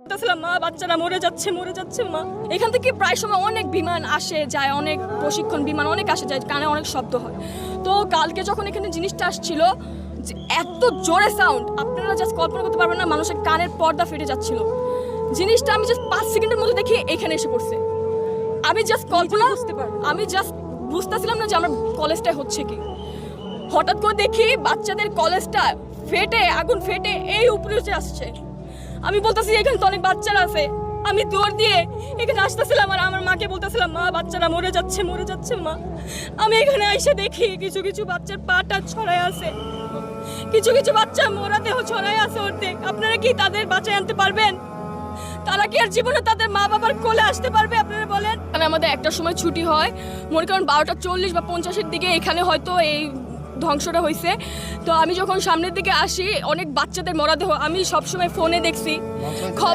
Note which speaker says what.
Speaker 1: মা বাচ্চারা মরে যাচ্ছে মা। এখান থেকে প্রায় সময় অনেক বিমান আসে যায়, অনেক প্রশিক্ষণ বিমান অনেক আসে যায়, কানে অনেক শব্দ হয়। তো কালকে যখন এখানে জিনিসটা আসছিল, এত জোরে সাউন্ড আপনারা জাস্ট কল্পনা করতে পারবেন না, মানুষের কানের পর্দা ফেটে যাচ্ছিল। জিনিসটা আমি জাস্ট 5 সেকেন্ডের মধ্যে দেখি এখানে এসে পড়ছে। আমি জাস্ট কল্পনা আমি জাস্ট বুঝতেছিলাম না যে আমার কলেজটায় হচ্ছে কি। হঠাৎ করে দেখি বাচ্চাদের কলেজটা ফেটে, আগুন ফেটে এই উপরে উঠে আসছে। আমি বলতেছি এখানে তো অনেক বাচ্চারা আছে। আমি দৌড় দিয়ে এখানে আসতেছিলাম আর আমার মাকে বলতেছিলাম, মা বাচ্চারা মরে যাচ্ছে মা। আমি এখানে এসে দেখি কিছু কিছু বাচ্চার পাটা ছড়ায় আছে, কিছু কিছু বাচ্চা মোরা দেহ ছড়ায় আছে অর্ধেক। আপনারা কি তাদের বাঁচায় আনতে পারবেন? তারা কি আর জীবনে তাদের মা বাবার কোলে আসতে পারবে? আপনারা বলেন। আমাদের একটা সময় ছুটি হয়, মনে করেন 12:40 বা 50-এর দিকে এখানে হয়তো এই ধ্বংসটা হয়েছে। তো আমি যখন সামনের দিকে আসি, অনেক বাচ্চাদের মরদেহ আমি সবসময় ফোনে দেখছি, খবর